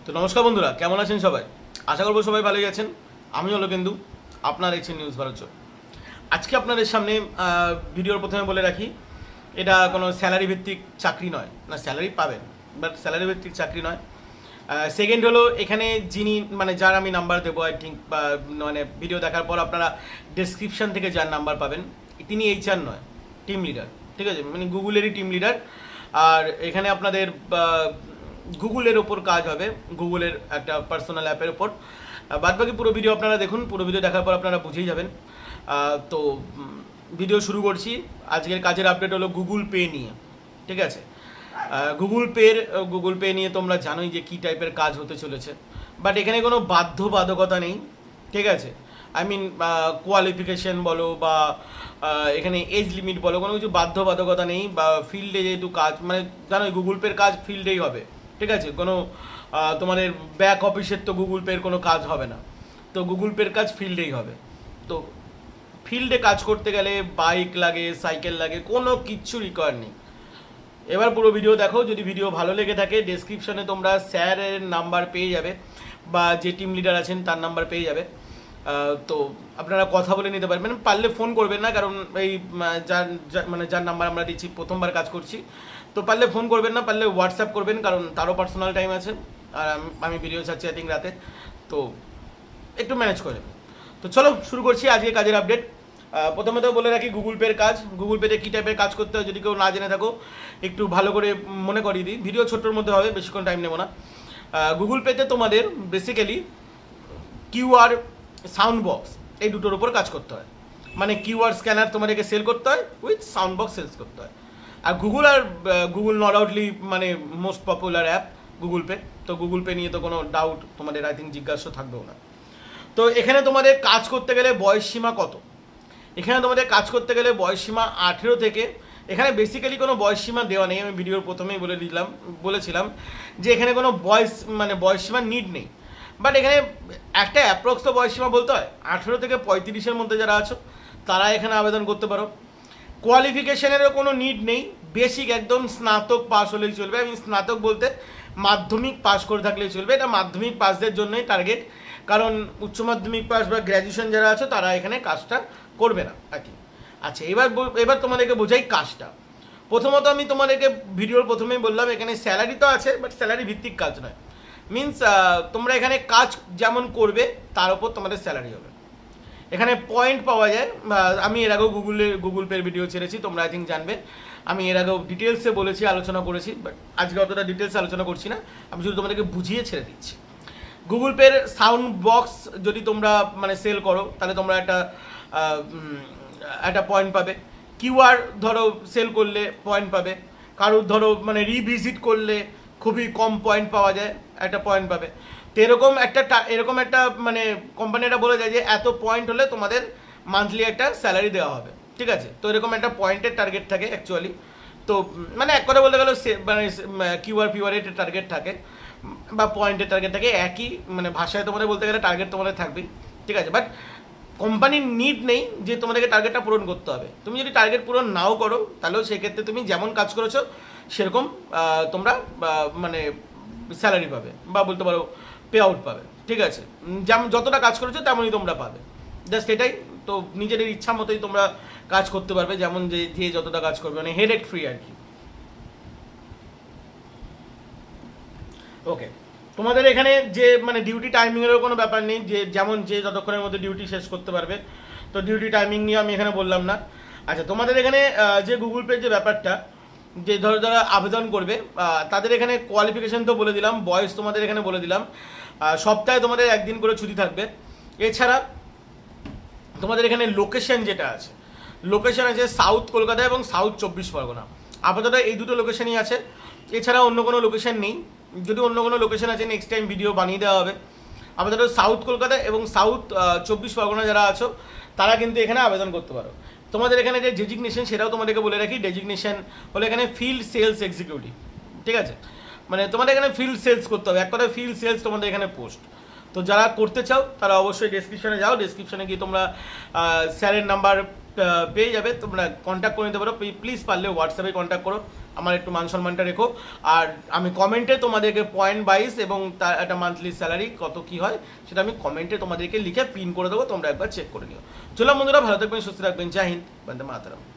তো নমস্কার বন্ধুরা, কেমন আছেন সবাই? আশা করব সবাই ভালোই আছেন। আমি হলো কিন্তু আপনার দেখছেন নিউজ ভারত। আজকে আপনাদের সামনে ভিডিওর প্রথমে বলে রাখি, এটা কোনো স্যালারি ভিত্তিক চাকরি নয়, না স্যালারি পাবেন বাট স্যালারি ভিত্তিক চাকরি নয়। সেকেন্ড হলো, এখানে যিনি মানে যার আমি নাম্বার দেবো, আই থিঙ্ক মানে ভিডিও দেখার পর আপনারা ডেসক্রিপশন থেকে যার নাম্বার পাবেন, তিনি এইচআর নয়, টিম লিডার। ঠিক আছে, মানে গুগলেরই টিম লিডার। আর এখানে আপনাদের গুগলের ওপর কাজ হবে, গুগলের একটা পার্সোনাল অ্যাপের ওপর। বাদবাকি পুরো ভিডিও আপনারা দেখুন, পুরো ভিডিও দেখার পর আপনারা বুঝেই যাবেন। তো ভিডিও শুরু করছি। আজকের কাজের আপডেট হলো গুগল পে নিয়ে। ঠিক আছে, গুগল পে নিয়ে তোমরা জানোই যে কী টাইপের কাজ হতে চলেছে, বাট এখানে কোনো বাধ্যবাধকতা নেই। ঠিক আছে, আই মিন কোয়ালিফিকেশন বলো বা এখানে এজ লিমিট বলো, কোনো কিছু বাধ্যবাধকতা নেই। বা ফিল্ডে যেহেতু কাজ, মানে জানোই গুগল পের কাজ ফিল্ডেই হবে। ঠিক আছে, কোনো তোমাদের ব্যাক অফিসের তো গুগল পের কোনো কাজ হবে না, তো গুগল পের কাজ ফিল্ডেই হবে। তো ফিল্ডে কাজ করতে গেলে বাইক লাগে, সাইকেল লাগে, কোনো কিচ্ছু রিকোয়ার নেই। এবার পুরো ভিডিও দেখো। যদি ভিডিও ভালো লেগে থাকে, ডেসক্রিপশনে তোমরা স্যারের নাম্বার পেয়ে যাবে বা যে টিম লিডার আছেন তার নাম্বার পেয়ে যাবে। তো আপনারা কথা বলে নিতে পারবেন। পারলে ফোন করবেন না, কারণ এই যার নাম্বার আমরা দিচ্ছি প্রথমবার কাজ করছি, তো পারলে ফোন করবেন না, পারলে হোয়াটসঅ্যাপ করবেন, কারণ তারও পার্সোনাল টাইম আছে আর আমি ভিডিও ছাড়ছি আই থিঙ্ক রাতে, তো একটু ম্যানেজ করে। তো চলো শুরু করছি আজকে কাজের আপডেট। প্রথমত বলে রাখি গুগল পের কাজ, গুগল পেতে কী টাইপের কাজ করতে হয় যদি কেউ না জেনে থাকো, একটু ভালো করে মনে করিয়ে দিই। ভিডিও ছোট্টর মধ্যে হবে, বেশিক্ষণ টাইম নেবো না। গুগল পেতে তোমাদের বেসিক্যালি কিউআর, সাউন্ড বক্স, এই দুটোর উপর কাজ করতে হয়। মানে কিউআর স্ক্যানার তোমাদেরকে সেল করতে হয়, উইথ সাউন্ড বক্স সেলস করতে হয়। আর গুগল নট আউটলি মানে most popular app Google pay, তো গুগল পে নিয়ে তো কোনো ডাউট তোমাদের আই থিঙ্ক জিজ্ঞাসা থাকবেও না। তো এখানে তোমাদের কাজ করতে গেলে বয়স সীমা কত? এখানে তোমাদের কাজ করতে গেলে বয়স সীমা 18 থেকে, এখানে বেসিক্যালি কোনো বয়স সীমা দেওয়া নেই। আমি ভিডিওর প্রথমেই বলেছিলাম যে এখানে কোনো বয়স সীমা নিড নেই, বাট এখানে একটা অ্যাপ্রক্স তো বয়স সীমা বলতে হয়। 18 থেকে 35-এর মধ্যে যারা আছো তারা এখানে আবেদন করতে পারো। কোয়ালিফিকেশনেরও কোনো নিড নেই, বেসিক একদম স্নাতক পাস হলেই চলবে। আমি স্নাতক বলতে মাধ্যমিক পাস করে থাকলেই চলবে, এটা মাধ্যমিক পাসদের জন্যই টার্গেট, কারণ উচ্চ মাধ্যমিক পাস বা গ্র্যাজুয়েশন যারা আছো তারা এখানে কাজটা করবে না আর কি। আচ্ছা, এবার তোমাদেরকে বোঝাই কাজটা। প্রথমত আমি তোমাদেরকে ভিডিওর প্রথমেই বললাম এখানে স্যালারি তো আছে, বাট স্যালারি ভিত্তিক কাজ নয়। মিনস তোমরা এখানে কাজ যেমন করবে তার উপর তোমাদের স্যালারি হবে। এখানে পয়েন্ট পাওয়া যায়। আমি এর আগেও গুগল পের ভিডিও ছেড়েছি, তোমরা আই থিঙ্ক জানবে। আমি এর আগেও ডিটেলসে বলেছি, আলোচনা করেছি, বাট আজকে অতটা ডিটেলসে আলোচনা করছি না, আমি শুধু তোমাদেরকে বুঝিয়ে ছেড়ে দিচ্ছি। গুগল পের সাউন্ড বক্স যদি তোমরা মানে সেল করো, তাহলে তোমরা একটা পয়েন্ট পাবে। কিউআর ধরো সেল করলে পয়েন্ট পাবে। কারোর ধরো মানে রিভিজিট করলে খুবই কম পয়েন্ট পাওয়া যায়, একটা পয়েন্ট পাবে। তো এরকম একটা মানে কোম্পানিটা বলে যায় যে এত পয়েন্ট হলে তোমাদের মান্থলি একটা স্যালারি দেওয়া হবে। ঠিক আছে, তো এরকম একটা পয়েন্টের টার্গেট থাকে অ্যাকচুয়ালি। তো মানে এক কথা বলতে গেলে মানে কিউআর একটা টার্গেট থাকে বা পয়েন্টের টার্গেট থাকে, একই মানে ভাষায় তোমাদের বলতে গেলে টার্গেট তোমাদের থাকবেই। ঠিক আছে, বাট কোম্পানির নিড নেই যে তোমাদেরকে টার্গেটটা পূরণ করতে হবে। তুমি যদি টার্গেট পূরণ নাও করো, তাহলেও সেক্ষেত্রে তুমি যেমন কাজ করেছো সেরকম তোমরা মানে স্যালারি পাবে বা বলতে পারো পে আউট পাবে। ঠিক আছে, যেমন যতটা কাজ করেছো তেমনই তোমরা পাবে, জাস্ট এটাই। তো নিজেদের ইচ্ছা মতোই তোমরা কাজ করতে পারবে, যেমন যে যতটা কাজ করবে, মানে হেডেক ফ্রি আর কি। ওকে, তোমাদের এখানে যে মানে ডিউটি টাইমিংয়েরও কোনো ব্যাপার নেই, যে যেমন যে যতক্ষণের মধ্যে ডিউটি শেষ করতে পারবে, তো ডিউটি টাইমিং নিয়ে আমি এখানে বললাম না। আচ্ছা, তোমাদের এখানে যে গুগল পের যে ব্যাপারটা, যে ধরো যারা আবেদন করবে তাদের এখানে কোয়ালিফিকেশন তো বলে দিলাম, বয়স তোমাদের এখানে বলে দিলাম। সপ্তাহে তোমাদের একদিন করে ছুটি থাকবে। এছাড়া তোমাদের এখানে লোকেশন যেটা আছে, লোকেশন আছে সাউথ কলকাতা এবং সাউথ 24 পরগনা। আপাতত এই দুটো লোকেশনই আছে, এছাড়া অন্য কোনো লোকেশন নেই। যদি অন্য কোনো লোকেশন আছে নেক্সট টাইম ভিডিও বানিয়ে দেওয়া হবে। আপাতত সাউথ কলকাতা এবং সাউথ 24 পরগনা যারা আছো তারা কিন্তু এখানে আবেদন করতে পারো। তোমাদের এখানে যে ডেজিগনেশন সেটাও তোমাদেরকে বলে রাখি, ডেজিগনেশন হলো এখানে ফিল্ড সেলস এক্সিকিউটিভ। ঠিক আছে, মানে তোমাদের এখানে ফিল্ড সেলস করতে হবে, এক কথায় ফিল্ড সেলস তোমাদের এখানে পোস্ট। তো যারা করতে চাও তারা অবশ্যই ডেসক্রিপশনে যাও, ডেসক্রিপশনে গিয়ে তোমরা স্যারের নাম্বার পেয়ে যাবে, তোমরা কন্ট্যাক্ট করে নিতে পারো। প্লিজ পারলে হোয়াটসঅ্যাপে কন্ট্যাক্ট করো, আমার একটু মান সম্মানটা রেখো। আর আমি কমেন্টে তোমাদেরকে পয়েন্ট ওয়াইজ এবং তার একটা মান্থলি স্যালারি কত কি হয় সেটা আমি কমেন্টে তোমাদেরকে লিখে পিন করে দেবো, তোমরা একবার চেক করে নিও। চলো বন্ধুরা, ভালো থাকবেন, সুস্থ থাকবেন, জয় হিন্দ, বন্দে মাতরম।